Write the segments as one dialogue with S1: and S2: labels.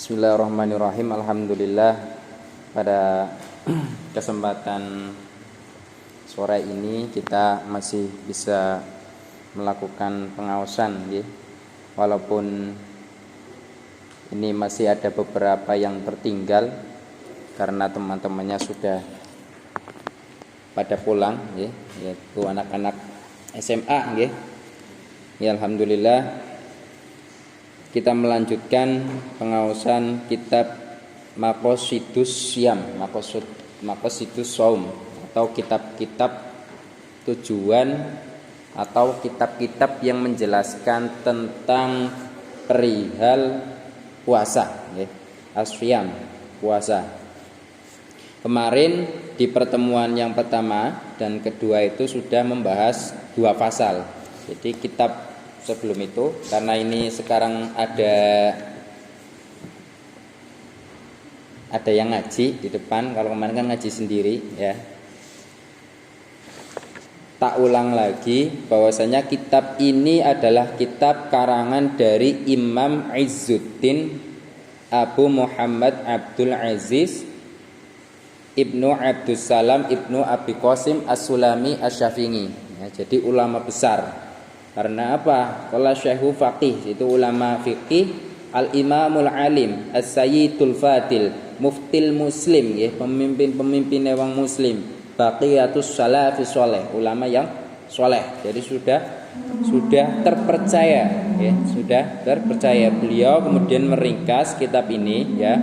S1: Bismillahirrahmanirrahim. Alhamdulillah, pada kesempatan sore ini kita masih bisa melakukan pengawasan ya. Walaupun ini masih ada beberapa yang tertinggal karena teman-temannya sudah pada pulang ya, yaitu anak-anak SMA ya. Ya, alhamdulillah kita melanjutkan pengawasan kitab Maqasidus Syam, Maqasidus Shaum, atau kitab-kitab tujuan atau kitab-kitab yang menjelaskan tentang perihal puasa ya, as-syam, puasa. Kemarin di pertemuan yang pertama dan kedua itu sudah membahas 2 pasal. Jadi kitab sebelum itu, karena ini sekarang ada yang ngaji di depan, kalau kemarin kan ngaji sendiri ya. Tak ulang lagi bahwasanya kitab ini adalah kitab karangan dari Imam Izzuddin Abu Muhammad Abdul Aziz Ibnu Abdussalam Ibnu Abi Qasim As-Sulami Asy-Syafi'i ya, jadi ulama besar. Karena apa? Qala Syekhu Faqih, itu ulama fikih, Al-Imamul Alim, As-Sayyidul Fadil, Muftil Muslim ya, pemimpin wong muslim, Baqiyatus Salafis Shalih, ulama yang soleh. Jadi sudah terpercaya ya, sudah terpercaya. Beliau kemudian meringkas kitab ini ya,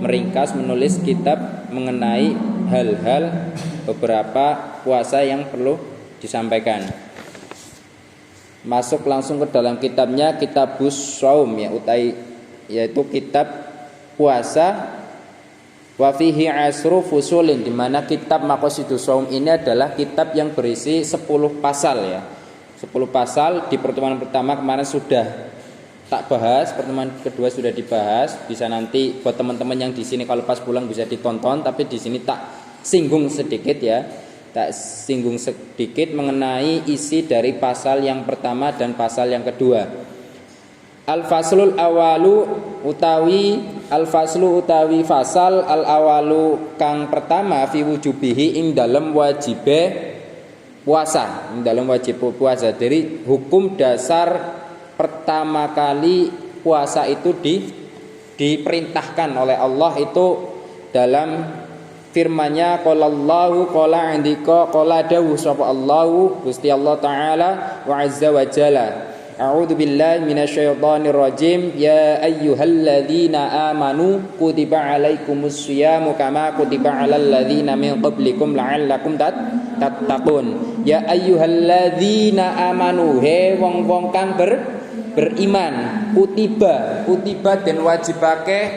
S1: menulis kitab mengenai hal-hal beberapa puasa yang perlu disampaikan. Masuk langsung ke dalam kitabnya, Kitabus Shaum ya, yaitu kitab puasa. Wa fihi asru fusulin, di mana kitab Maqasidus Shaum ini adalah kitab yang berisi 10 pasal ya. 10 pasal. Di pertemuan pertama kemarin sudah tak bahas, pertemuan kedua sudah dibahas. Bisa nanti buat teman-teman yang di sini kalau pas pulang bisa ditonton, tapi di sini tak singgung sedikit ya. Tak singgung sedikit mengenai isi dari pasal yang pertama dan pasal yang kedua. Al-faslul awalu utawi fasal al-awalu kang pertama fi wujubihi ing dalem wajibe puasa, Dari hukum dasar pertama kali puasa itu diperintahkan oleh Allah itu dalam firman-Nya, qalallahu qala indika qala dawu sapa Allahu Gusti Allah taala wa azza wa jalla. A'udzu billahi minasyaitonir rajim. Ya ayyuhalladzina amanu kutiba alaikumus syiyamu kama kutiba alal ladzina min qablikum la'allakum tattaqun. Ya ayyuhalladzina amanu, he wong-wong kang beriman, kutiba den wajibake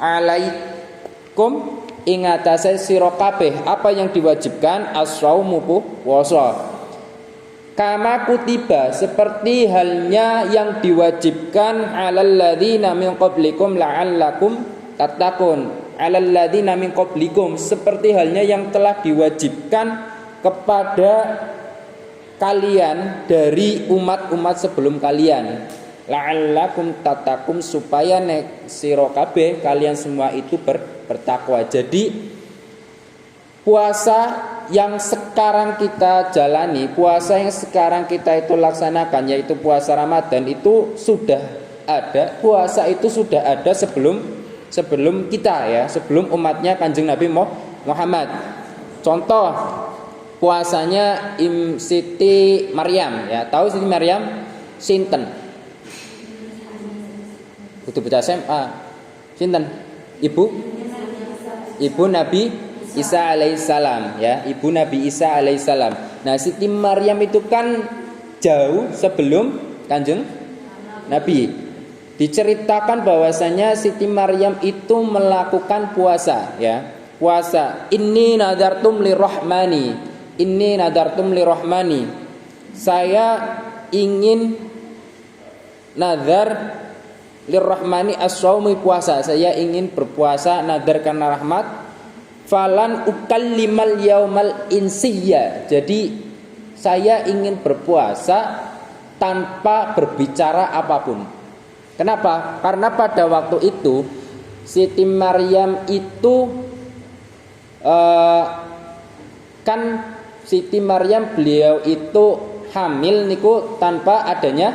S1: alaikum ing atase sira kabeh. Apa yang diwajibkan? As-shaumu puasa. Kama kutiba, seperti halnya yang diwajibkan alal ladzina min qablikum la'allakum tattaqun. Alal ladzina min qablikum, seperti halnya yang telah diwajibkan kepada kalian dari umat-umat sebelum kalian. La'allakum tattaqun, supaya nek sira kabeh kalian semua itu bertakwa. Jadi puasa yang sekarang kita jalani, puasa yang sekarang kita itu laksanakan, yaitu puasa Ramadan, itu sudah ada. Puasa itu sudah ada sebelum kita ya, sebelum umatnya Kanjeng Nabi Muhammad. Contoh puasanya Siti Maryam ya, tahu Siti Maryam sinten? Kudu baca SMA. Sinten? Ibu Nabi Isa alaihissalam ya, Ibu Nabi Isa alaihissalam. Nah, Siti Maryam itu kan jauh sebelum Kanjeng Nabi. Diceritakan bahwasanya Siti Maryam itu melakukan puasa ya. Puasa. Inni nadartum lirahmani. Saya ingin nazar lirrahmani as-shaumi puasa, saya ingin berpuasa nazar karena rahmat, falan ukallimal yaumal insiyya, jadi saya ingin berpuasa tanpa berbicara apapun. Kenapa? Karena pada waktu itu Siti Maryam itu kan Siti Maryam beliau itu hamil niku tanpa adanya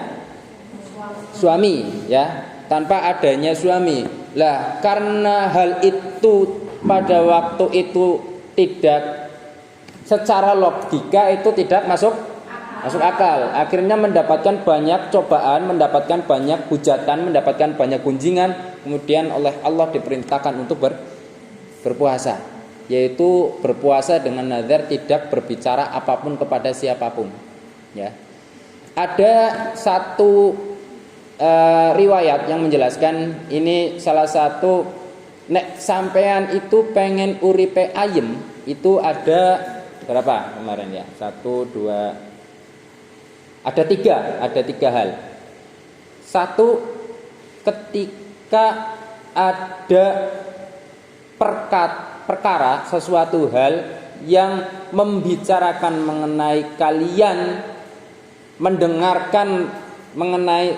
S1: suami, ya, tanpa adanya suami. Lah karena hal itu pada waktu itu tidak secara logika itu tidak masuk akal. Akhirnya mendapatkan banyak cobaan, mendapatkan banyak hujatan, mendapatkan banyak gunjingan. Kemudian oleh Allah diperintahkan untuk berpuasa, yaitu berpuasa dengan nazar tidak berbicara apapun kepada siapapun. Ya, ada satu riwayat yang menjelaskan ini salah satu nek sampean itu pengen uripe ayem itu ada berapa kemarin ya? 1, 2, ada tiga hal. Satu, ketika ada perkara sesuatu hal yang membicarakan mengenai kalian mendengarkan mengenai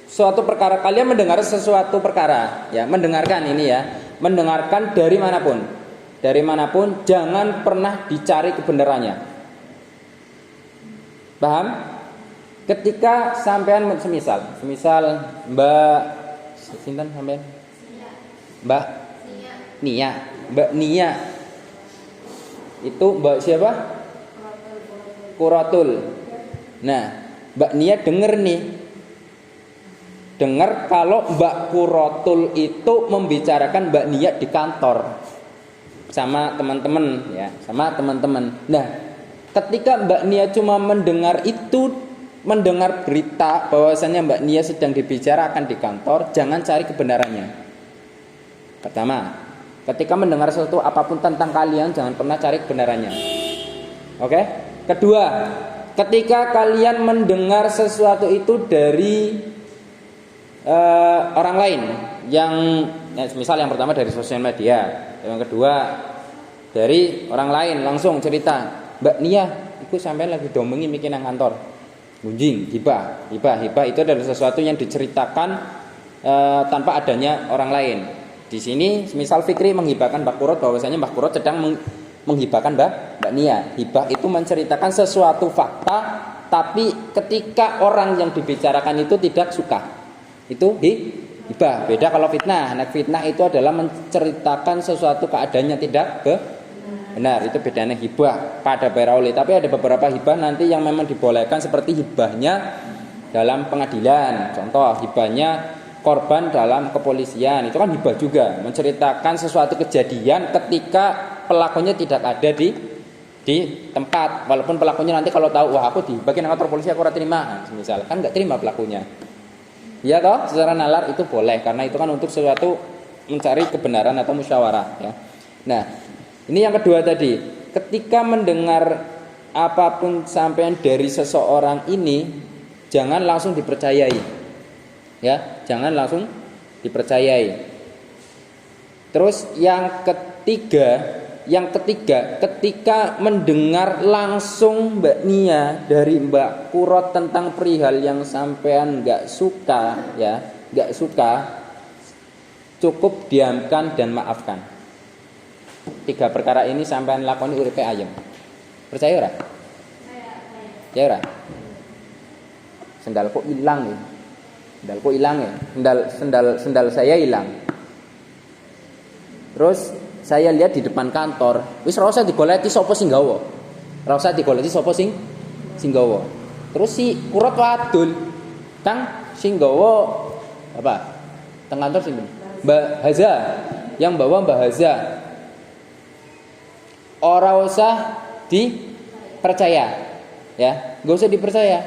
S1: suatu perkara, kalian mendengar sesuatu perkara, ya, mendengarkan ini ya, mendengarkan dari manapun, jangan pernah dicari kebenarannya. Paham? Ketika sampean semisal Mbak sinten sampean? Mbak Nia. Itu Mbak siapa? Quratul. Nah, Mbak Nia dengar kalau Mbak Quratul itu membicarakan Mbak Nia di kantor sama teman-teman, ya, sama teman-teman. Nah, ketika Mbak Nia cuma mendengar berita bahwasanya Mbak Nia sedang dibicarakan di kantor, jangan cari kebenarannya. Pertama, ketika mendengar sesuatu apapun tentang kalian, jangan pernah cari kebenarannya. Oke? Kedua, ketika kalian mendengar sesuatu itu dari orang lain, yang misal yang pertama dari sosial media, yang kedua dari orang lain langsung cerita, Mbak Nia, itu sampai lagi domengi bikin nang kantor. Gunjing, hibah itu adalah sesuatu yang diceritakan tanpa adanya orang lain. Di sini misal Fikri menghibahkan Mbak Kurot bahwasanya Mbak Kurot sedang menghibahkan Mbak Nia. Hibah itu menceritakan sesuatu fakta, tapi ketika orang yang dibicarakan itu tidak suka, itu hibah. Beda kalau fitnah. Nah, fitnah itu adalah menceritakan sesuatu keadaannya tidak benar, itu bedanya hibah pada berauli. Tapi ada beberapa hibah nanti yang memang dibolehkan, seperti hibahnya dalam pengadilan. Contoh, hibahnya korban dalam kepolisian, itu kan hibah juga, menceritakan sesuatu kejadian ketika pelakunya tidak ada di tempat. Walaupun pelakunya nanti kalau tahu, wah aku dibagian kantor polisi aku ora terima, misal kan nggak terima pelakunya. Ya toh, secara nalar itu boleh, karena itu kan untuk sesuatu mencari kebenaran atau musyawarah, ya. Nah, ini yang kedua tadi, ketika mendengar apapun sampean dari seseorang ini, jangan langsung dipercayai, ya, jangan langsung dipercayai. Terus yang ketiga, ketika mendengar langsung Mbak Nia dari Mbak Kurot tentang perihal yang sampean nggak suka, cukup diamkan dan maafkan. 3 perkara ini sampean lakoni uripe ayem. Percaya ora? Percaya ora? Sendalku hilang ya. Sendal saya hilang. Terus saya lihat di depan kantor, wis ora usah digoleki sapa sing nggawa. Ora usah digoleki sapa sing nggawa. Terus si Kurot wadul. Kang sing nggawa apa? Teng kantor sinten? Mbak Haza. Yang bawa Mbak Haza. Ora usah dipercaya, ya, nggak usah dipercaya.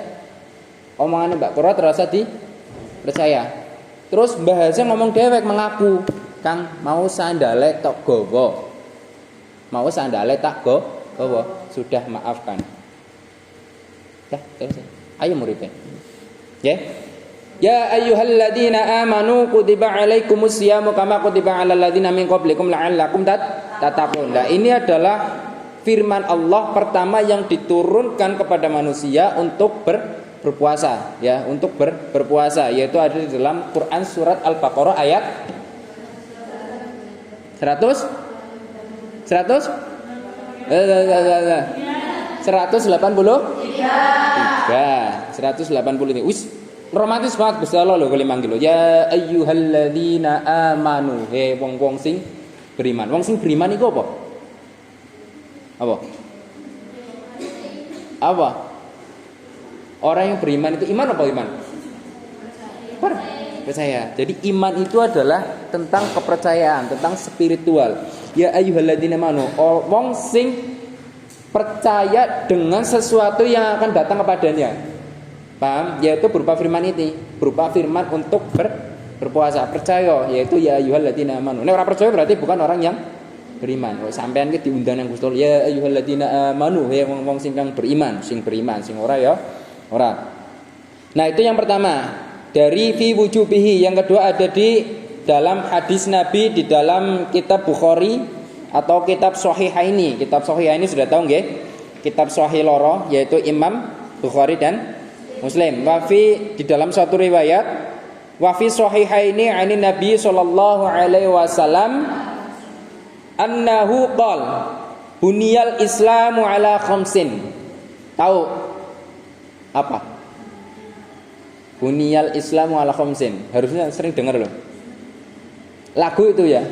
S1: Omongannya Mbak Kurot ora usah dipercaya. Terus Mbak Haza ngomong dewek, mengaku, Kang mau sandale tak gowo, sudah maafkan. Ya, terus ayo muripe, ya. Ya ayyuhalladzina amanu kutiba alaikumus syiyamu kama kutiba alal ladzina min qablikum la'allakum tattaqun. Nah, ini adalah firman Allah pertama yang diturunkan kepada manusia untuk berpuasa, ya, untuk berpuasa, yaitu ada di dalam Quran surat Al-Baqarah ayat 183. Wis romantis banget Gusti Allah lho kali manggil lho. Ya ayyuhalladzina amanu. Wong-wong sing beriman. Wong sing beriman iku apa? Apa? Orang yang beriman itu iman apa iman? Percaya. Jadi iman itu adalah tentang kepercayaan, tentang spiritual. Ya ayyuhalladzina amanu. Wong sing percaya dengan sesuatu yang akan datang kepadanya. Paham? Yaitu berupa firman ini, berupa firman untuk berpuasa, percaya, yaitu ya ayyuhalladzina amanu. Nek ora percaya berarti bukan orang yang beriman. Oh, sampean ki diundang nang Gusti ya ayyuhalladzina amanu, ya wong sing kang beriman, sing sing ora ya ora. Nah, itu yang pertama. Dari fi wujubihi, yang kedua ada di dalam hadis Nabi di dalam kitab Bukhari atau kitab Shahihaini. Kitab Shahihaini sudah tahu nggih? Kitab Sahih loro yaitu Imam Bukhari dan Muslim. Wafi di dalam suatu riwayat wafi sahihaini ani Nabi sallallahu alaihi wasallam annahu qol buniyal islamu ala khamsin. Tahu apa? Buniyal islamu ala khamsin. Harusnya sering dengar loh. Lagu itu ya.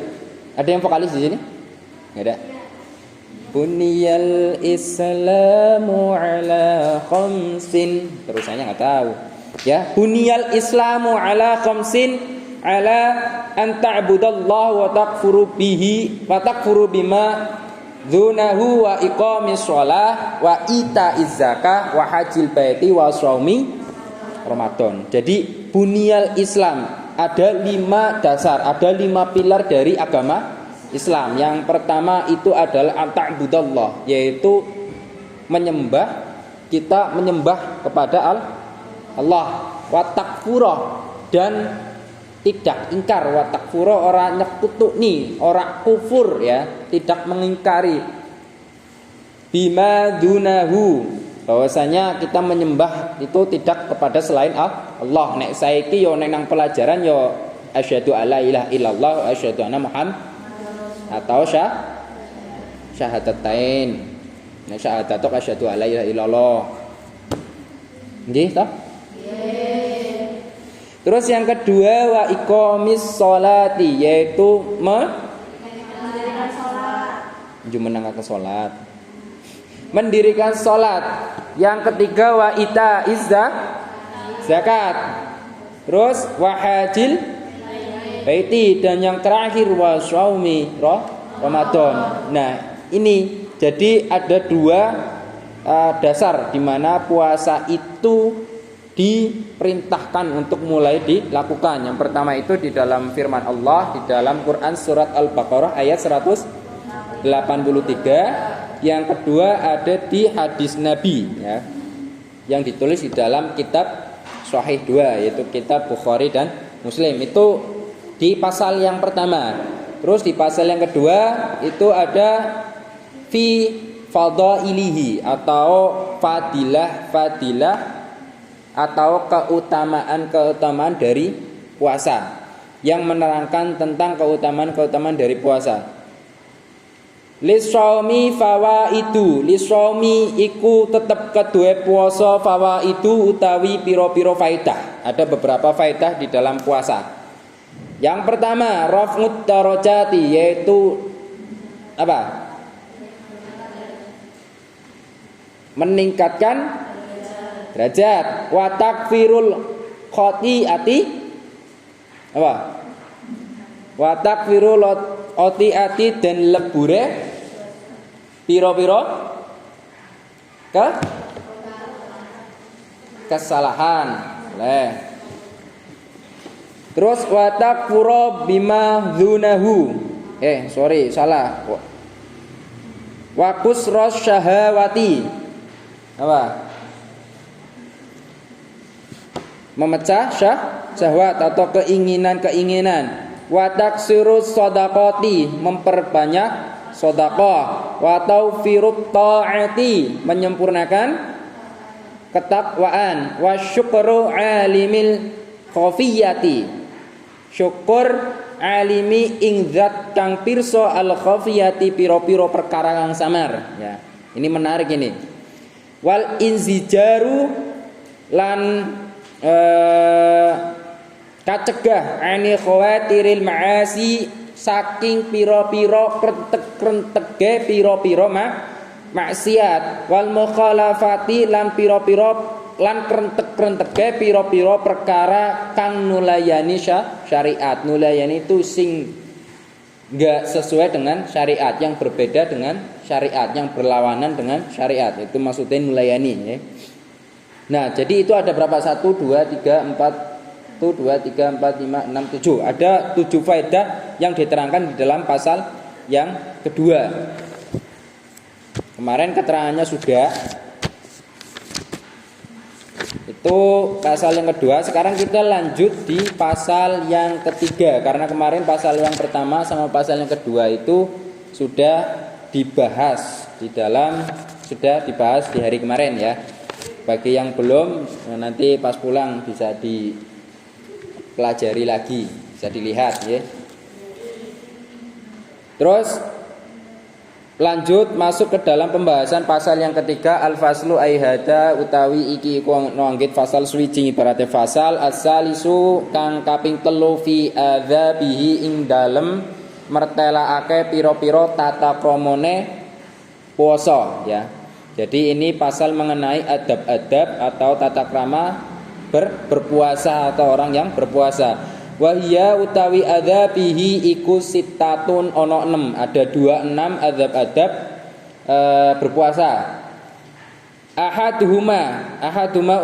S1: Ada yang vokalis di sini? Enggak ada. Buniyal islamu ala khamsin. Terusannya nggak tahu. Ya, buniyal islamu ala khamsin ala an ta'budallaha wa takfuru bihi wa takfuru bima dzunahu wa iqamis shalah wa itaiz zakah wa hajil baiti wa shaumi Ramadan. Jadi buniyal Islam ada 5 dasar, ada 5 pilar dari agama Islam. Yang pertama itu adalah ta'budallah, yaitu kita menyembah kepada Allah, wa takfura, dan tidak ingkar, wa takfura ora nyekutukni, ora kufur ya, tidak mengingkari. Bima dunahu, bahwasanya kita menyembah itu tidak kepada selain Allah. Nek saiki yo nang pelajaran yo asyhadu alla ilaha illallah wa asyhadu anna Muhammad atau syahadatain. Nah, syahadatok asyhadu alla ilaha illallah. Nggih toh? Nggih. Terus yang kedua wa iqamis sholati, yaitu mendirikan salat. Menangkan salat. Mendirikan salat. Yang ketiga wa itaiz zakat. Terus wa hajil baiti, dan yang terakhir wa shaumi Ramadan. Nah, ini jadi ada 2 dasar di mana puasa itu diperintahkan untuk mulai dilakukan. Yang pertama itu di dalam firman Allah di dalam Quran surat Al-Baqarah ayat 183. Yang kedua ada di hadis Nabi ya, yang ditulis di dalam kitab Sahih 2 yaitu kitab Bukhari dan Muslim. Itu di pasal yang pertama. Terus di pasal yang kedua itu ada fi fadailihi atau fadilah atau keutamaan dari puasa, yang menerangkan tentang keutamaan dari puasa. Lisaumi fawaidu, lisaumi iku tetep kedue puasa fawaidu utawi piro-piro faidah. Ada beberapa faidah di dalam puasa. Yang pertama raf'ud darajati, yaitu apa? Meningkatkan derajat. Wa takfirul khotiati, apa? Wa takfirul khotiati, dan lebure piro-piro kesalahan. Terus wa takfuru bima dzunahu. Salah. Wa kusras syahawati. Apa? memecah syahwat atau keinginan-keinginan. Wa taksirus shadaqati, memperbanyak sedekah. Wa tawfirut ta'ati, menyempurnakan ketakwaan. Wa syukru alimil khafiyati, syukur alimi ing zat kang pirsa al khafiyati piro-piro perkara kang samar. Ya, ini menarik ini. Wal inzijaru lan kacegah ani khawatiril ma'asi, saking piro-piro krentek-krentege piro-piro maksiat. Wal mukhalafati lan piro-piro lan krentek-krentege piro-piro perkara kang nulayani syariat. Nulayani itu sing enggak sesuai dengan syariat, yang berbeda dengan syariat, yang berlawanan dengan syariat. Itu maksudnya nulayani ya. Nah, jadi itu ada berapa? 1 2 3 4 1 2 3 4 5 6 7. Ada 7 faedah yang diterangkan di dalam pasal yang kedua. Kemarin keterangannya sudah. Itu pasal yang kedua. Sekarang kita lanjut di pasal yang ketiga, karena kemarin pasal yang pertama sama pasal yang kedua itu sudah dibahas sudah dibahas di hari kemarin ya. Bagi yang belum, nanti pas pulang bisa dipelajari lagi, bisa dilihat ya. Terus lanjut masuk ke dalam pembahasan pasal yang ketiga, al-faslu aihada utawi iki iku nonggit fasal swiji, ibaratnya fasal as-salisu kang kaping 3 fi adzabihi ing dalem mertelaake piro-piro tata kramane puasa ya. Jadi ini pasal mengenai adab-adab atau tata krama berpuasa atau orang yang berpuasa. Wahia utawi adzabihi iku sitatun ono 6. Ada 26 adab-adab berpuasa. Ahaduhuma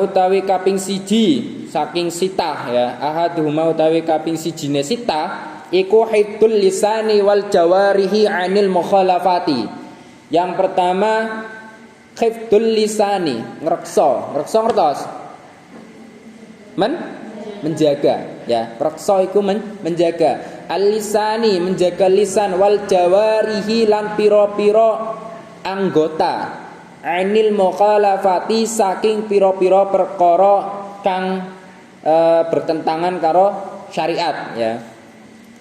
S1: utawi kaping siji saking sitah ya. Ahaduhuma utawi kaping sijine sitah iku hifdzul lisani wal jawarihi anil mukhalafati. Yang pertama hifdzul lisani, ngrekso ngertos. Menjaga ya, reksa iku menjaga. Al-lisani menjaga lisan, wal jawarihi lan piro-piro anggota. Anil mukhalafati saking piro-piro perkara kang bertentangan karo syariat ya.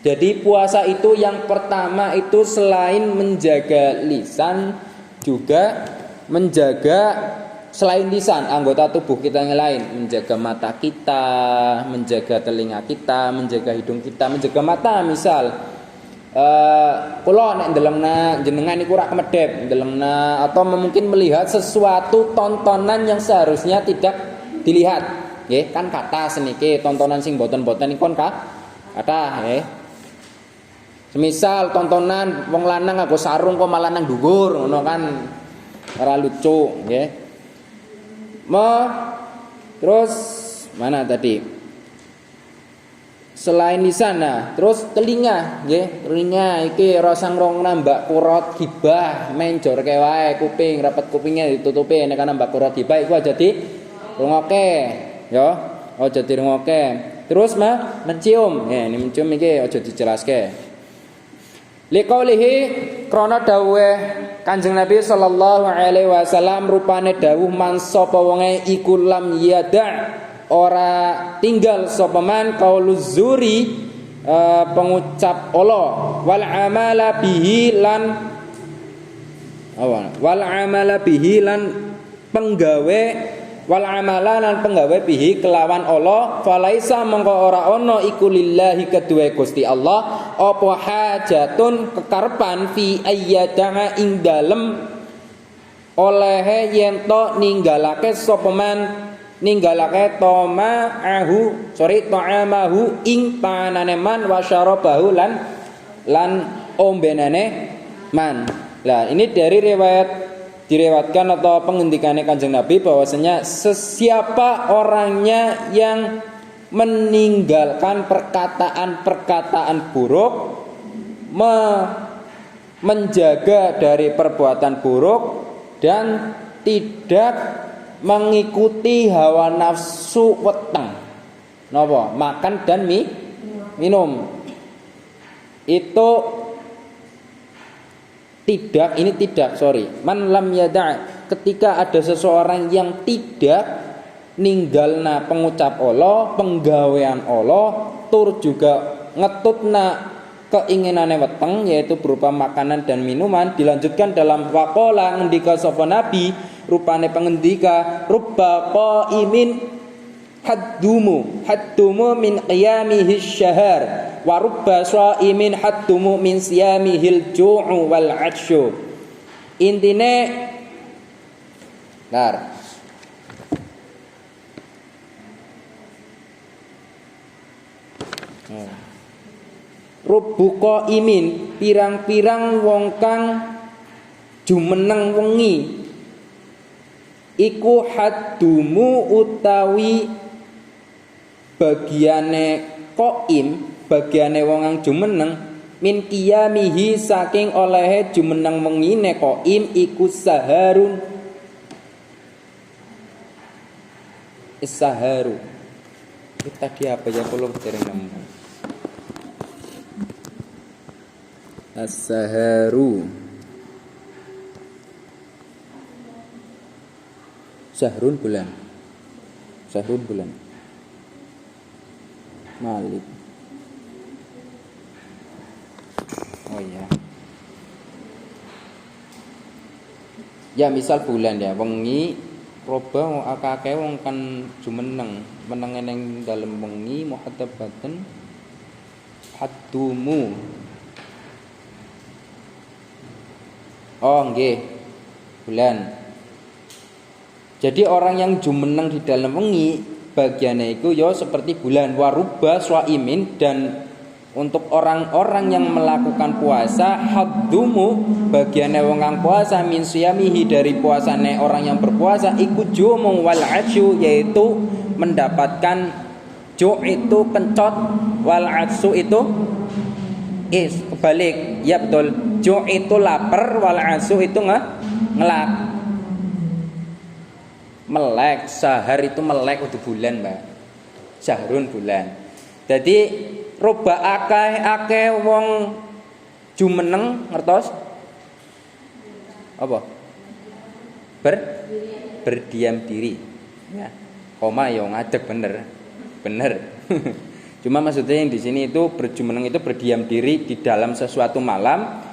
S1: Jadi puasa itu yang pertama itu selain menjaga lisan juga menjaga selain lisan anggota tubuh kita yang lain, menjaga mata kita, menjaga telinga kita, menjaga hidung kita, menjaga mata. Misal kula nek ndelemna jenengan niku ora kemedhep ndelemna atau mungkin melihat sesuatu tontonan yang seharusnya tidak dilihat nggih, kan kata seniki tontonan sing boten-boten niku kan kata nggih. Semisal tontonan wong lanang nganggo sarung kok malah nang dhuwur ngono kan ora lucu nggih. Terus mana tadi? Selain lisan, nah, terus telinga nggih. Telinga iki rasa ngrungokna mbak kurot gibah, menjor ke wae kuping, rapet kupingnya ditutupi nek ana mbak kurot gibah iku aja di rungokke ya. Aja dirungokke. Terus mencium. Ya, ini mencium iki aja dijelaske. Liqaulihi krana dawuhe Kanjeng Nabi sallallahu alaihi wasallam rupane dawuh man sapa wonge iku lam yada ora tinggal sapa man qauluz zuri pengucap Allah wal amala bihi lan penggawe wal amala lan penggawe bihi kelawan Allah falaisa mongko ora ana iku lillahi kedue Gusti Allah apa hajatun kekarepan fi ayyada'a ing dalem olehe yen to ninggalake sapa man ninggalake ta'amahu ing panane man wa syarabahu lan ombenane man. Lah ini dari diriwayatkan atau pengendikannya Kanjeng Nabi bahwasanya sesiapa orangnya yang meninggalkan perkataan-perkataan buruk, menjaga dari perbuatan buruk dan tidak mengikuti hawa nafsu weteng. napa? Makan dan minum. Itu man lam yada' ketika ada seseorang yang tidak ninggalna pengucap Allah, penggawean Allah, tur juga ngetutna keinginane weteng yaitu berupa makanan dan minuman, dilanjutkan dalam waqala ngendika sapa nabi rupane pengendika rubba qaimin haddumu min qiyamihi syahar wa rubba shaimin haddumu min siyamihil ju'u wal 'atsyu. Intine rubuka imin pirang-pirang wong kang jumeneng wengi iku haddumu utawi bagiane qaim, bagiane wong kang jumeneng min qiyamihi saking olehe jumeneng wengine qaim iku saharun saharu. Itu tadi apa ya kalau dereng nemu as-saharu Syahrun bulan Malik. Oh iya. Ya misal bulan ya wengi roba akeh wong kan jumeneng meneng ning dalem wengi muhaddabaten haddumu. Oh nggih, bulan. Jadi orang yang jumeneng di dalam wengi bagiannya itu ya seperti bulan warubba swaimin, dan untuk orang-orang yang melakukan puasa haddumu bagiannya wong kang puasa min siyamihi dari puasane orang yang berpuasa iku jumu wal 'atsyu yaitu mendapatkan ju itu kencot, wal 'atsyu itu kebalik. Ya betul. Ju itu lapar, wal 'atsyu itu ngelak. Melek, sahar itu melek untuk bulan, Mbak. Syahrun bulan. Jadi roba akeh wong jumeneng ngertos? Apa? Berdiam diri. Ya. Koma yo ngadeg bener. Cuma maksudnya yang di sini itu berjumeneng itu berdiam diri di dalam sesuatu malam.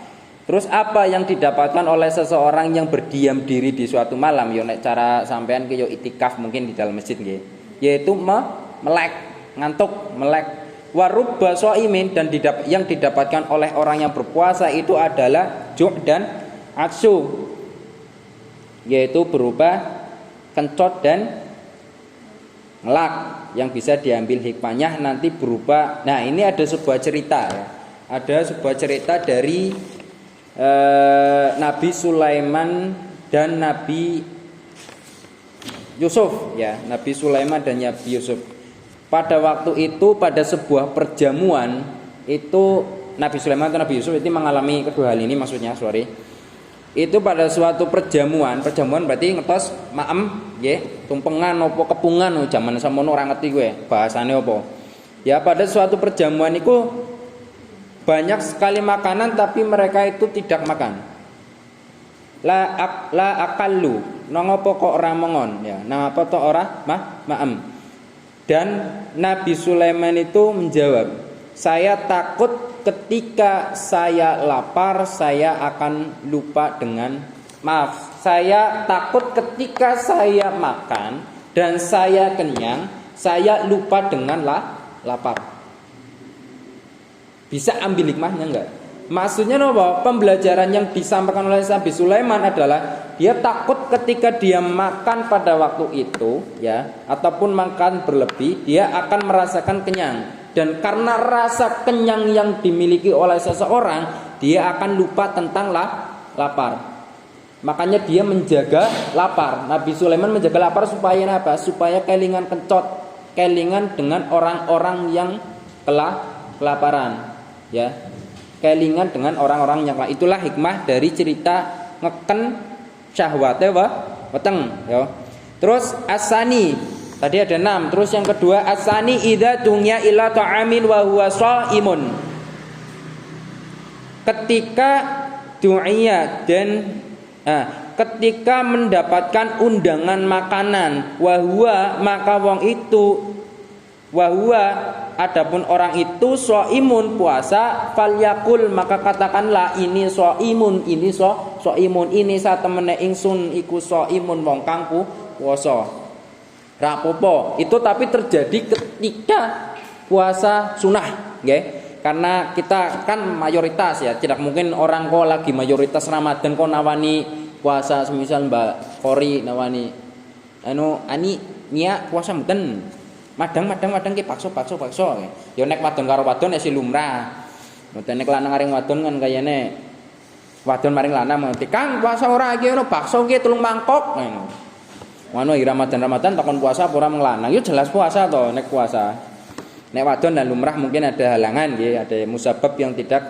S1: Terus apa yang didapatkan oleh seseorang yang berdiam diri di suatu malam? Yo nek cara sampean ke yo itikaf mungkin di dalam masjid nggih. Yaitu melek, ngantuk, melek. Warubba shaimin, dan yang didapatkan oleh orang yang berpuasa itu adalah ju' dan 'atsyu. Yaitu berupa kencot dan ngelak, yang bisa diambil hikmahnya nanti berupa. Nah, ini ada sebuah cerita ya. Ada sebuah cerita dari Nabi Sulaiman dan Nabi Yusuf ya, Nabi Sulaiman dan Nabi Yusuf. Pada waktu itu pada sebuah perjamuan itu Nabi Sulaiman dan Nabi Yusuf itu mengalami kedua hal ini, maksudnya itu pada suatu perjamuan berarti ngetos maem nggih, tumpengan opo kepungan jaman samono ora ngerti kowe bahasane opo. Ya pada suatu perjamuan itu banyak sekali makanan tapi mereka itu tidak makan. La akallu, nongopo kok ora mongon ya. Nang apa to ora maem. Dan Nabi Sulaiman itu menjawab, saya takut ketika saya lapar saya akan lupa dengan saya takut ketika saya makan dan saya kenyang saya lupa dengan lapar. Bisa ambil hikmahnya enggak? Maksudnya apa? Pembelajaran yang disampaikan oleh Nabi Sulaiman adalah dia takut ketika dia makan pada waktu itu ya, ataupun makan berlebih, dia akan merasakan kenyang. Dan karena rasa kenyang yang dimiliki oleh seseorang, dia akan lupa tentang lapar. Makanya dia menjaga lapar. Nabi Sulaiman menjaga lapar supaya apa? Supaya kelingan kencot, kelingan dengan orang-orang yang kelaparan. Ya, kelingan dengan orang-orang yang lain. Itulah hikmah dari cerita ngeken syahwate weteng ya. Terus asani Tadi ada 6. Terus yang kedua asani idza dunya ila ta'amin wa huwa shaimun. Ketika du'ia dan ketika mendapatkan undangan makanan wahwa maka wong itu wahwa adapun orang itu shaimun puasa falyakul maka katakanlah ini shaimun ini satemene ingsun iku shaimun wong kang puasa. Rapopo itu tapi terjadi ketika puasa sunnah, nggih. Karena kita kan mayoritas ya, tidak mungkin orang kok lagi mayoritas Ramadan kok nawani puasa semisal Mbak Kori nawani ani nia puasa mboten. Madang ki pakso. Ya nek wadon karo wadon ya si lumrah. Mboten nek lanang aring wadon kan kayane wadon maring lanang mesti Kang puasa ora iki ono bakso ki 3 mangkok ngono. Mano Ramadan takon puasa ora menglanang. Yo jelas puasa to nek puasa. Nek wadon dan lumrah mungkin ada halangan nggih, ada musabab yang tidak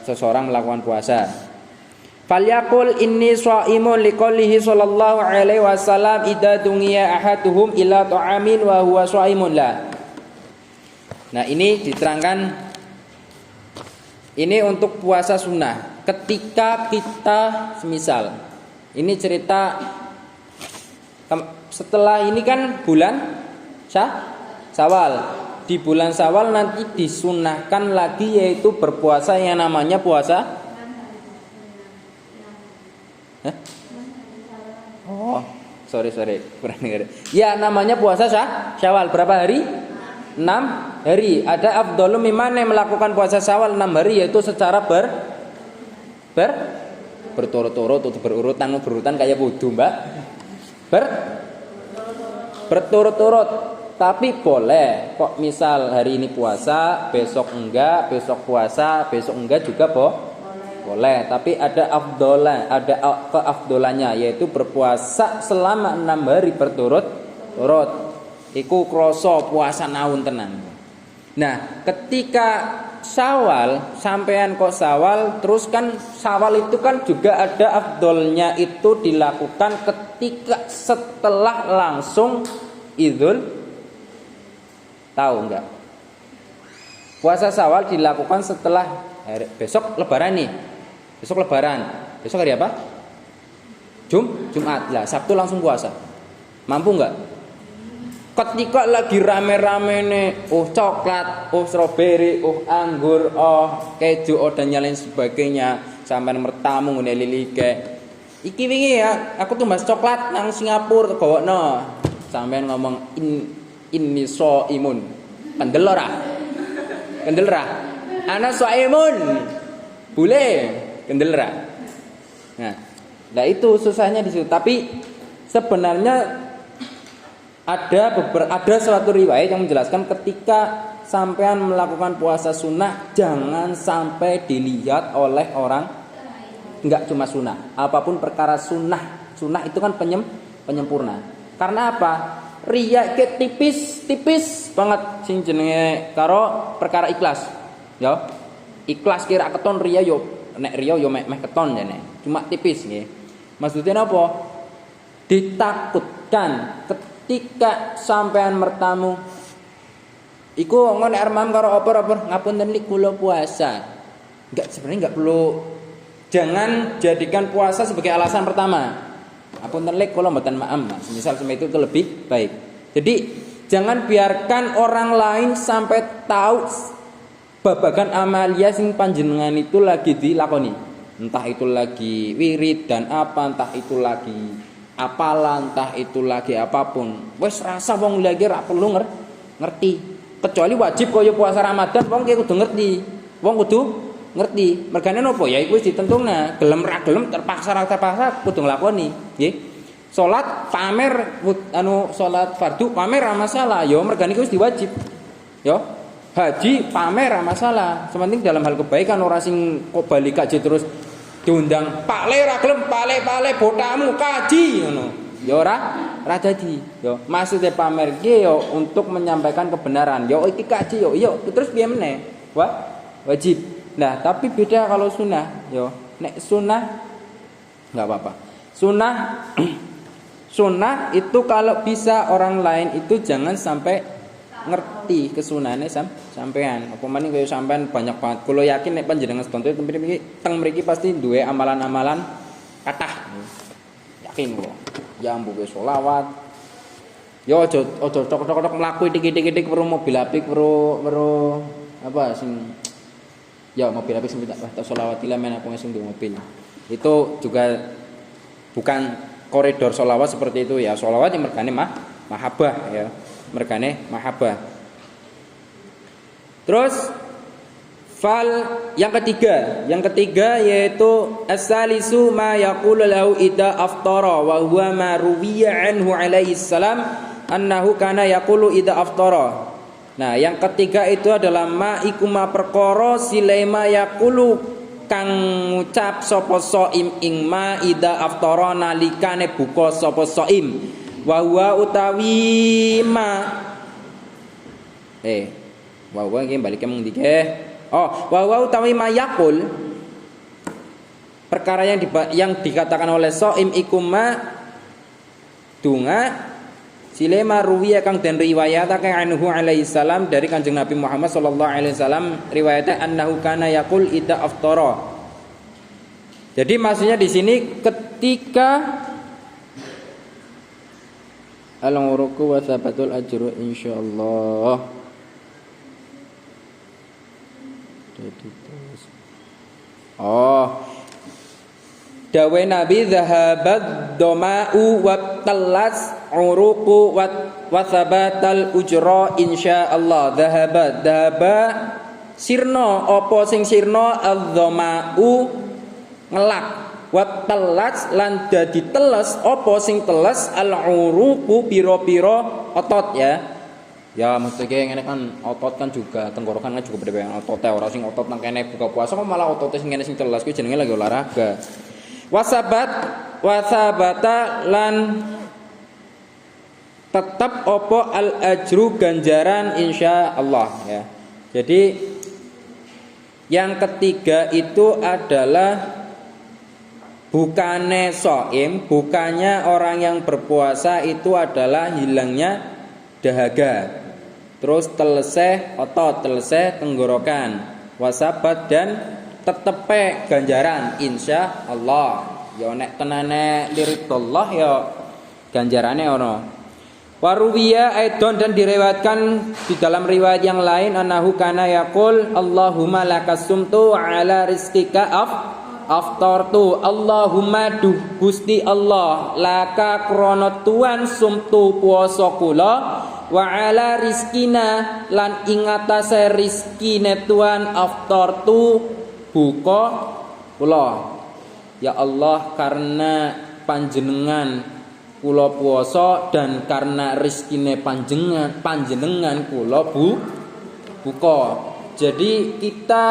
S1: seseorang melakukan puasa. Falyaqul inni shaimun liqaulihi sallallahu alaihi wasallam idza dungiya ahaduhum ila ta'amin wa huwa shaimun la. Nah, ini diterangkan ini untuk puasa sunnah. Ketika kita semisal ini cerita setelah ini kan bulan Syawal. Di bulan Syawal nanti disunahkan lagi yaitu berpuasa yang namanya puasa. Oh, sorry kurang dengar. Ya namanya puasa Syawal. Berapa hari? 6 hari. Ada afdhalu mimman yang melakukan puasa Syawal 6 hari yaitu secara berturut-turut atau berurutan kayak wudu, Mbak. Berturut-turut, tapi boleh kok misal hari ini puasa, besok enggak, besok puasa, besok enggak juga boleh. Tapi ada keafdolannya yaitu berpuasa selama 6 hari berturut-turut. Iku kroso puasa naun tenan. Nah, ketika Syawal, sampean kok Syawal, terus kan Syawal itu kan juga ada afdolnya itu dilakukan ketika setelah langsung Idul. Tahu enggak? Puasa Syawal dilakukan setelah besok Lebaran nih. Besok Lebaran. Besok hari apa? Jumat. Lah, Sabtu langsung puasa. Mampu enggak? Ketika lagi rame-rame nih, coklat, strawberry, anggur, keju, dan lain sebagainya, sampai mertamu ngene lilike. Iki wingi ya, aku tuh mas coklat nang Singapura gowono. Sampean ngomong inni shaimun. Kendel ora? Ana shaimun. Boleh kendel ora? Nah, itu susahnya di situ. Tapi sebenarnya ada suatu riwayat yang menjelaskan ketika sampean melakukan puasa sunnah jangan sampai dilihat oleh orang. Enggak cuma sunnah, apapun perkara sunnah itu kan penyempurna. Karena apa? Riya ke tipis banget sing jenenge karo perkara ikhlas. Ya. Ikhlas kira keton riya yo nek riya yo meh keton jane. Cuma tipis nggih. Maksudnya apa? Ditakutkan ketika sampean mertamu iku ngene armam karo opor ngapunten li kula puasa. Sebenarnya enggak perlu, jangan jadikan puasa sebagai alasan pertama. Apunten li kula mboten maem. Misal seperti itu lebih baik. Jadi jangan biarkan orang lain sampai tahu babagan amalia sing panjenengan itu lagi dilakoni. Entah itu lagi wirid dan apa, entah itu lagi apalan, entah itu lagi apapun. Wes rasa wong lagi ra perlu ngerti. Kecuali wajib kaya puasa Ramadan wong ki kudu ngerti. Wong kudu ngerti. Mergane napa ya iku wis ditentungna, gelem ra gelem terpaksa kudu nglakoni, nggih. Salat pamer salat fardu pamer ra masalah, ya mergane iku wis diwajib. Ya. Haji pamer ra masalah. Sementing dalam hal kebaikan ora sing kok balik kaji terus diundang Pak Le ra gelem pale botamu kaji ngono. Ya ora dadi. Ya maksude pamer ki ya untuk menyampaikan kebenaran. Ya iki kaji yo terus piye meneh? Wajib. Nah, tapi beda kalau sunnah. Ya nek sunnah enggak apa-apa. Sunnah itu kalau bisa orang lain itu jangan sampai ngerti kesunahane sampean. Apa maning kaya sampean banyak banget. Kula yakin nek panjenengan sedanten teng mriki pasti duwe amalan-amalan kathah. Yakin kula. Ya mbuh selawat. Ya aja tok-tok mlaku titik-titik weruh mobil apik weruh apa sing ya mobil apik sing tak selawat ila men aku sing duwe mobil. Itu juga bukan koridor sholawat seperti itu ya. Sholawat yang mergane mahabbah ya. Mergane mahabbah. Terus yang ketiga yaitu as-salisu ma yaqulu lahu idza aftara wa huwa ma ruwiya anhu alaihi salam annahu kana yaqulu idza aftara. Nah, yang ketiga itu adalah ma iku ma perkara silema yaqulu kang ngucap sapa shaim ing ma idza aftara nalikane buka sapa shaim wa huwa utawi ma wa huwa iki balik mung dike wa huwa utawi ma yaqul perkara yang dikatakan oleh shaim iku ma donga silema ruwiya kang den riwayatake anhu alaihi salam dari Kanjeng Nabi Muhammad sallallahu alaihi wasallam riwayatnya annahu kana yaqul idza aftara. Jadi maksudnya di sini ketika al-uruku wa thabatul ajru insyaallah. Dawe Nabi zahabat doma'u wa talas uruku wa thabatal ujra insyaallah. Dhahaba sirna apa sing sirna al-dhama'u ngelak wa talas lan dadi teles apa sing teles al-uruku pira-pira otot ya. Ya mestine ngene kan otot kan juga tenggorokan kan juga beda-beda otote ora sing otot nang kene buka puasa kok malah otote sing ngene sing teles kuwi jenenge lagi olahraga. Wasabata lan tetap opo al ajru ganjaran insyaallah ya. Jadi yang ketiga itu adalah bukannya shaim, bukannya orang yang berpuasa itu adalah hilangnya dahaga. Terus teleseh otot, teleseh tenggorokan, wasabat dan tetepe ganjaran insyaallah. Ya nek tenane liridullah ya ganjarane ono. Waruwiya aidon dan direwatkan di dalam riwayat yang lain annahu kana yaqul Allahumma lakasumtu ala rizqika aftartu. Allahumma duh Gusti Allah laka krana tuan sumtu puasa kula wa ala rizkina lan ing atase rizkine tuan aftartu buka kula. Ya Allah, karena panjenengan kula puasa dan karena rezekine panjenengan kula buka. Jadi kita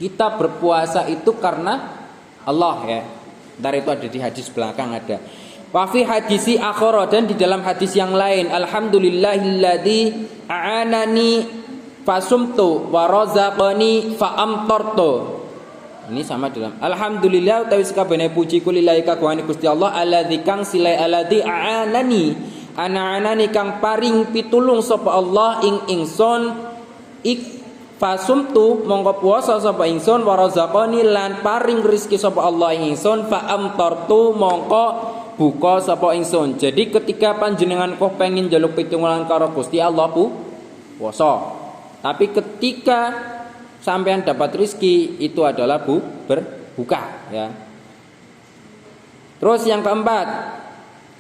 S1: kita berpuasa itu karena Allah ya. Ntar itu ada di hadis belakang ada. Wa fi hadisi akhara dan di dalam hadis yang lain alhamdulillahilladzi a'anani fasumtu wa razaqani fa amtartu. Ini sama dalam alhamdulillah utawi sakabehane puji kulillahi kagungane Gusti Allah alladzi kang silai alladzi a'anani ana-anani kang paring pitulung sapa Allah ing ingsun fasumtu mongko puasa sapa ingsun wa razaqani lan paring rezeki sapa Allah ing ingsun fa amtartu mongko buka sapa ingsun. Jadi ketika panjenengan kok pengin njaluk pitulungan karo Gusti Allah puasa. Tapi ketika sampean dapat rezeki itu adalah berbuka ya. Terus yang keempat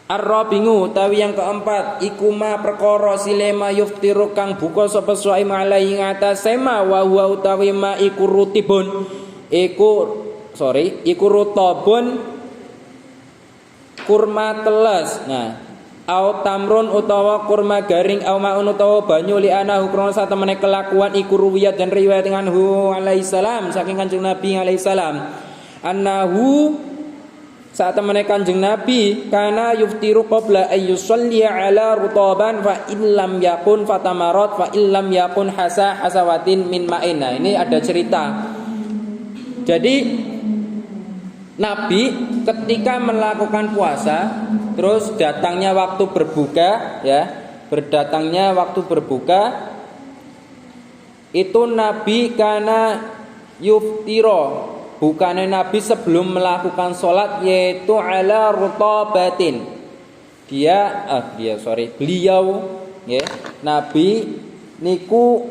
S1: ar-rabingu tawi yang keempat ikuma perkara silema yuftiru kang buka sapa shaim alaihi ngatasé ma wa huwa utawi ma iku rutibun iku rutabun kurma teles. Nah au tamrun utawa kurma garing au maun utawa banyu li anahu krana satemene kelakuan iku ruwiyat dan riwayat dengan hu alaihi salam saking Kanjeng Nabi alaihi salam annahu satemene Kanjeng Nabi kana yuftiru qabla ay yusalli ala rutaban fa illam yakun fatamarat fa illam yakun hasawatin min ma'in. Nah, ini ada cerita. Jadi Nabi ketika melakukan puasa, terus datangnya waktu berbuka, ya, berdatangnya waktu berbuka, itu Nabi karena yuftiro, bukannya Nabi sebelum melakukan sholat, yaitu ala rutabatin. Beliau, ya, Nabi niku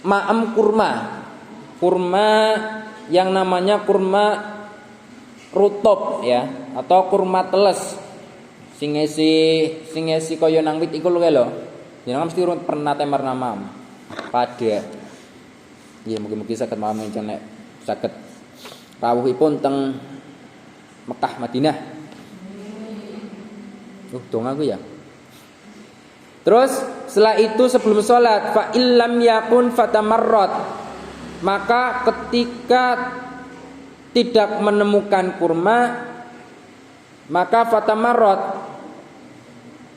S1: ma'am kurma yang namanya kurma rutop, ya, atau kurma teles sing esi kaya nang wit iku lho jenengan mesti pernah temar nama pada ya mungkin saged mawon nek saged rawuhipun teng Mekah Madinah. Dong aku ya. Terus setelah itu sebelum sholat fa illam yakun fatamarrat, maka ketika tidak menemukan kurma, maka fatamarrat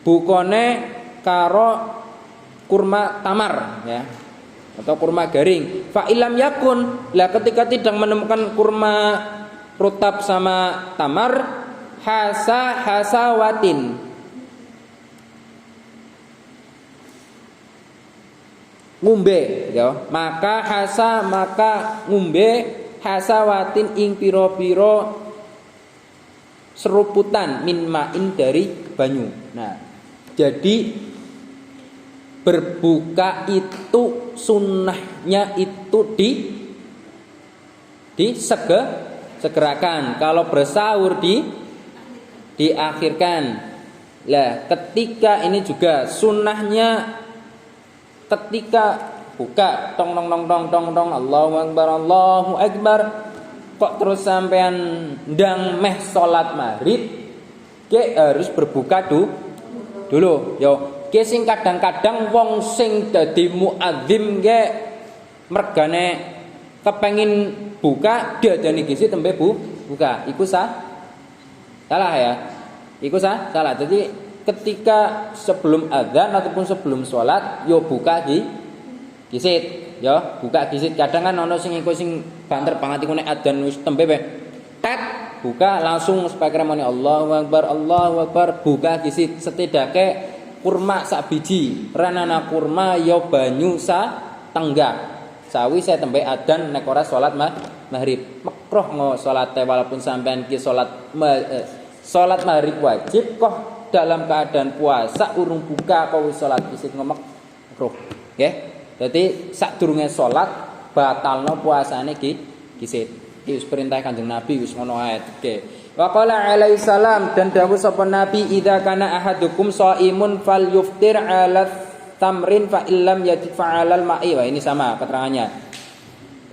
S1: bukone karo kurma tamar, ya, atau kurma garing. Fa ilam yakun, lah ketika tidak menemukan kurma rutab sama tamar, hasawatin, ngumbe, ya, maka ngumbe hasawatin ing piro-piro seruputan min ma'in dari banyu. Nah, jadi berbuka itu sunnahnya itu segerakan. Kalau bersahur diakhirkan. Lah, ketika ini juga sunnahnya ketika buka tong Allahu Akbar kok terus sampean ndang meh salat maghrib ke harus berbuka dulu yo ke sing kadang-kadang wong sing dadi muadzim ke mergane kepengin buka diadani gizi tembe buka iku salah ya, iku salah. Jadi ketika sebelum adzan ataupun sebelum sholat yo buka gisit, ya buka gisit. Kadang kan ono sing iku sing banter banget iku nek adzan wis tembe tet buka langsung speaker muni Allahu Akbar buka gisit. Setidaknya kurma sak biji, ranana kurma yo banyu tenggak. Sawi saya tembe adzan nek ora salat maghrib. Makruh ngo salate walaupun sampean ki salat maghrib wajib kok dalam keadaan puasa urung buka kau salat gisit ngomek makruh, nggih. Jadi sadurunge salat batalno puasane gisit. Iki wis perintah Kanjeng Nabi wis ngono ae. Oke. Wa qala alaihi salam, dan dawuh sapa Nabi idza kana ahadukum shaimun falyuftir ala tamrin fa illam yajid fa'alal ma'i. Wah, ini sama keterangannya.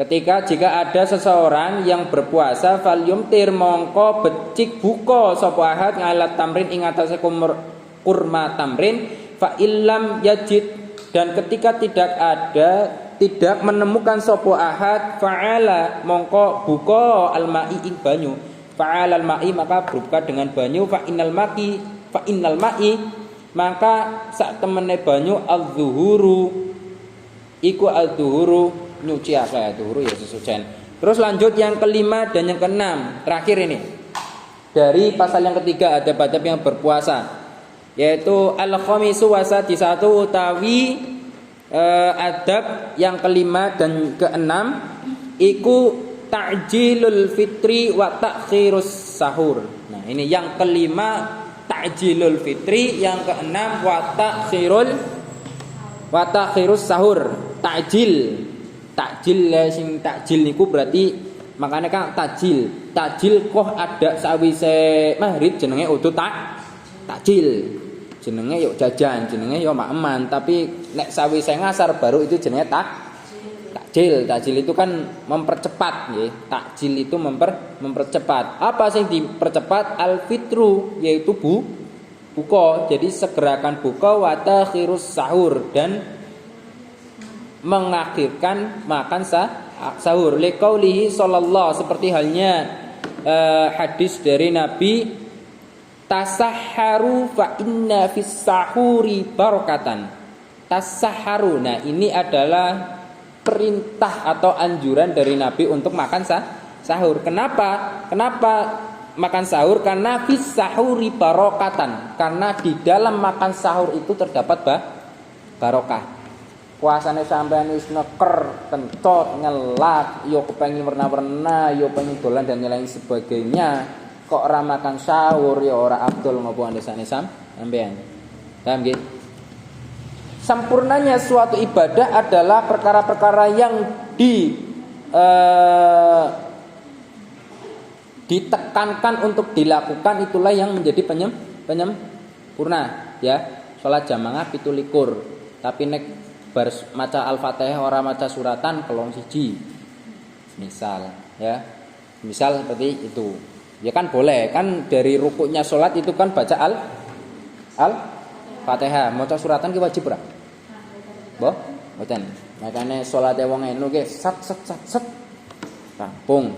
S1: Jika ada seseorang yang berpuasa falyumtir mongko becik buka sapa ahad ngalat tamrin ing atase kurma tamrin fa illam yajid, dan ketika tidak menemukan sapa ahad fa'ala mongko buka al-ma'i ing banyu. Fa'ala al-ma'i maka berbuka dengan banyu. Fa innal ma'i maka sak temene banyu al-zuhuru iku al-zuhuru nyuci akeh zuhuru ya sesucen. Terus lanjut yang kelima dan yang keenam terakhir ini dari pasal yang ketiga adab-adab yang berpuasa, yaitu al-khamisu wasadisatu utawi adab yang kelima dan keenam iku ta'jilul fitri wa ta'khirus sahur. Nah, ini yang kelima ta'jilul fitri, yang keenam wa ta'khirus sahur. Ta'jil sing takjil niku berarti makanya kan takjil kok ada sawise maghrib jenenge udu takjil. Jenenge yuk jajan, jenenge yo makman, tapi nek sawise ngasar baru itu jenenge takjil. Takjil itu kan mempercepat nggih. Takjil itu mempercepat. Apa sing dipercepat? Al-fitru yaitu buka. Jadi segerakan buka wa takhirus sahur, dan mengakhirkan makan sahur. Liqaulihi sallallahu, seperti halnya hadis dari Nabi, tasahharu fa inna fis sahuri barakatan. Tasahharu. Nah, ini adalah perintah atau anjuran dari Nabi untuk makan sahur. Kenapa? Kenapa makan sahur? Karena fis sahuri barokatan. Karena di dalam makan sahur itu terdapat barokah. Puasane sampean wis neker, kencot, ngelak, yo kepengin warna-warna, yo pengen dolan dan lain sebagainya. Kok ora makan sahur ya ora abdul ngopo andesane sampean. Paham nggih? Sempurnanya suatu ibadah adalah perkara-perkara yang ditekankan untuk dilakukan, itulah yang menjadi penyempurna ya. Salat jamaah 17 tapi nek bar maca Al-Fatihah ora maca suratan kelong siji. Misal ya. Misal seperti itu. Ya kan boleh, kan dari rukuknya salat itu kan baca Al-Fatihah, maca suratan ki wajib ora? Boh, mboten. Makane salate wong enu ki sat rampung.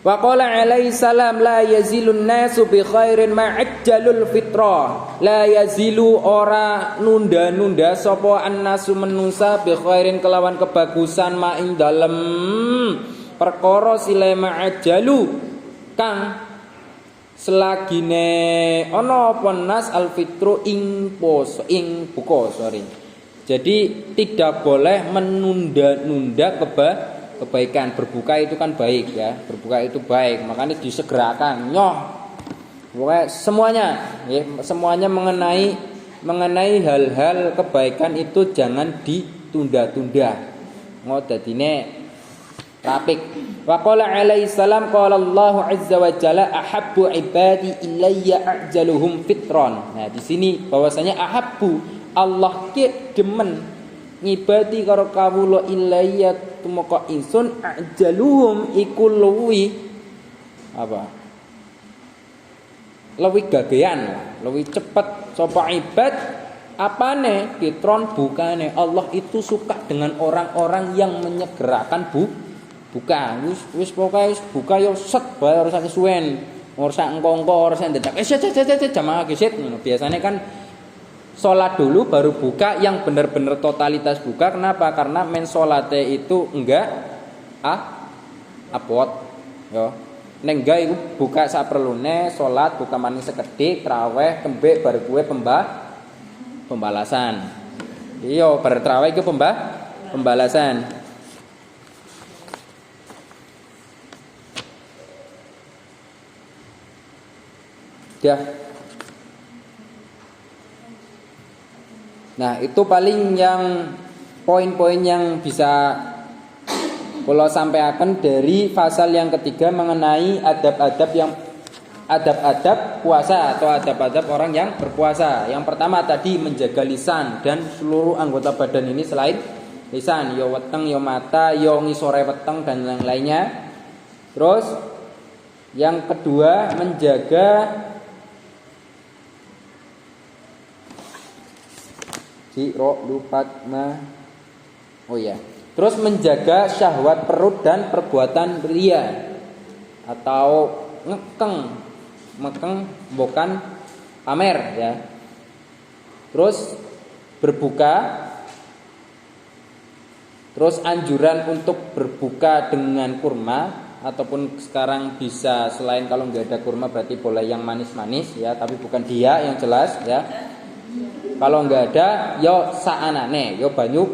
S1: Wa qala alaihi salam la yazilun nasu bi khairin ma'ajjalul fitrah. La yazilu ora nunda-nunda sapa annasu menungsa bi khairin kelawan kebagusan ma ing dalem perkara sile ma'ajjalu kang selagine ana apa nas al fitru ing buka. Jadi tidak boleh menunda-nunda kebaikan. Berbuka itu kan baik ya. Berbuka itu baik. Makanya disegerakan. Nyoh. Pokoknya semuanya ya, semuanya mengenai hal-hal kebaikan itu jangan ditunda-tunda. Ngodadine rapik. Wa qala alaihi salam qala Allah azza wa jalla ahabbu ibadi ilayya a'jaluhum fitron. Nah, di sini bahwasanya ahabbu Allah ki demen ngibadi karo kawula ilayya tumeka ingsun ajaluhum iku luwi apa? Luwi gagean, luwi cepet sapa ibad apane fitron bukane. Allah itu suka dengan orang-orang yang menyegerakan buka. Wis pokoke wis buka yo set bae ora usah kesuwen. Ora usah engko-engko ora usah ndedak. Jamaah gesit ngono. Biasane kan sholat dulu baru buka yang benar-benar totalitas buka. Kenapa? Karena men sholate itu enggak apot yo. Nek enggak iku buka sak perlune, sholat buka maning sekedhik, traweh, tembek bar kuwe pembalasan. Iya, bar traweh iku pembalasan. Ya. Nah, itu paling yang poin-poin yang bisa kalau sampaikan dari pasal yang ketiga mengenai adab-adab puasa atau adab-adab orang yang berpuasa. Yang pertama tadi menjaga lisan dan seluruh anggota badan ini selain lisan, yo weteng, yo mata, yo ngisore weteng dan lain-lainnya. Terus yang kedua menjaga terus menjaga syahwat perut dan perbuatan ria atau mekeng bukan pamer ya. Terus berbuka, terus anjuran untuk berbuka dengan kurma ataupun sekarang bisa selain kalau nggak ada kurma berarti boleh yang manis-manis ya, tapi bukan dia yang jelas ya. Kalau nggak ada, yo saanane, yo banyu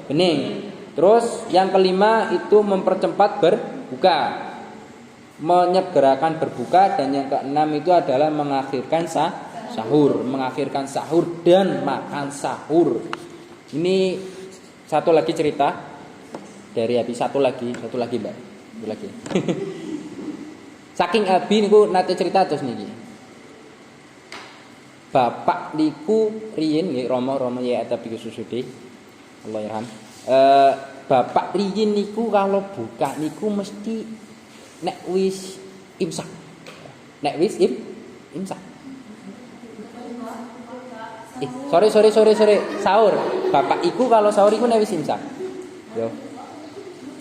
S1: bening. Terus yang kelima itu mempercepat berbuka, menyegerakan berbuka, dan yang keenam itu adalah mengakhirkan sahur, dan makan sahur. Ini satu lagi cerita dari Abi, satu lagi Mbak, satu lagi. Saking Abi niku nate cerita terus niki. Bapak niku riyin nggih Rama ya tapi susudi. Allah yarham. Bapak riyin niku kalau buka niku mesti nek wis imsak. Imsak. Sorry. Sahur. Bapak iku kalau sahur iku nek wis imsak.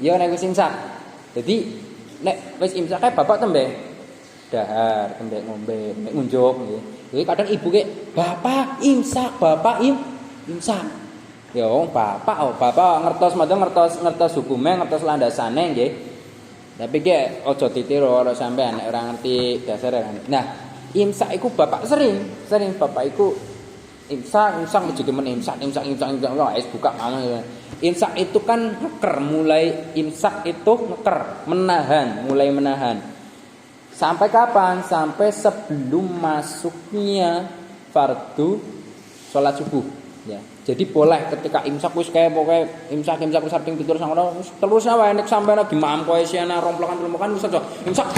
S1: Yo nek wis imsak. Jadi nek wis imsak kae bapak tembe dahar, tembe ngombe, nek ngunjuk nggih. Jadi kadang ibu ke, bapak imsak. Ya bapak ngertos hukumnya, ngertos landasane nggih. Tapi ki aja ditiru ora sampean nek ora ngerti dasare kan. Nah, imsak iku bapak sering bapak iku imsak menjadi imsak wis buka malah. Imsak itu kan ngeker, mulai imsak itu ngeker, mulai menahan. Sampai kapan? Sampai sebelum masuknya fardu sholat subuh. Ya. Jadi boleh ketika imsak wis kayak pokoknya imsak wis arep pitur sang ora terus wae nek sampeyan lagi maam kowe siana romplokan wis aja imsak.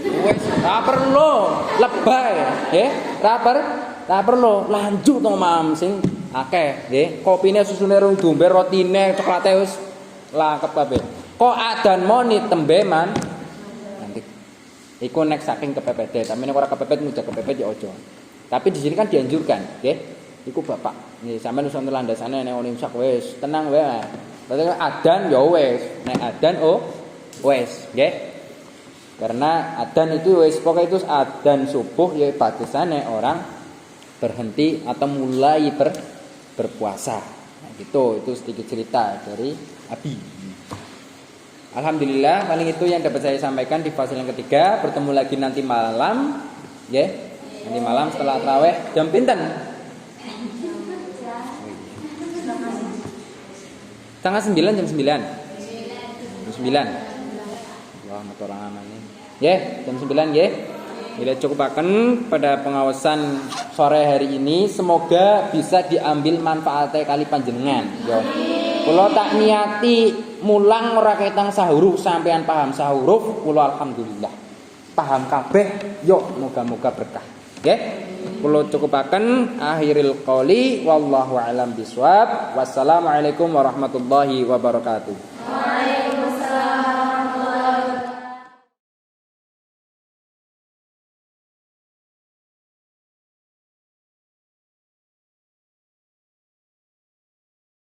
S1: Wis ra perlu lebay, nggih. Ra perlu lanjut to maam sing akeh nggih, kopine susune rung dombe, rotine, coklate wis lengkap kabeh. Kok adan moni tembe man. Nanti iku nek saking kepepet, tapi nek ora kepepet mudah kepepet ya aja. Tapi di sini kan dianjurkan, nggih. Iku bapak. Nggih, sampeyan wis wonten landasane nek ono imsak wis tenang wae. Berarti adan ya wis, nek adan wis, nggih. Karena adan itu wis pokoke itu adan subuh ya batasane orang berhenti atau mulai berpuasa. Nah, gitu, itu sedikit cerita dari Abi. Alhamdulillah, paling itu yang dapat saya sampaikan di fase yang ketiga. Bertemu lagi nanti malam, ya. Nanti malam setelah tarawih jam pinten? Setengah 9 jam 9. Jam 9. Wah, motor aman nih. Ya, jam 9 ya. Bila cukupaken pada pengawasan sore hari ini, semoga bisa diambil manfaatnya kali panjenengan. Yo. Kula tak niati mulang ora ketang sahuruf sampean paham sahuruf, kula alhamdulillah. Paham kabeh, yo moga-moga berkah. Nggih. Kula cukupaken akhiril qouli wallahu alam bisawab. Wassalamualaikum warahmatullahi wabarakatuh.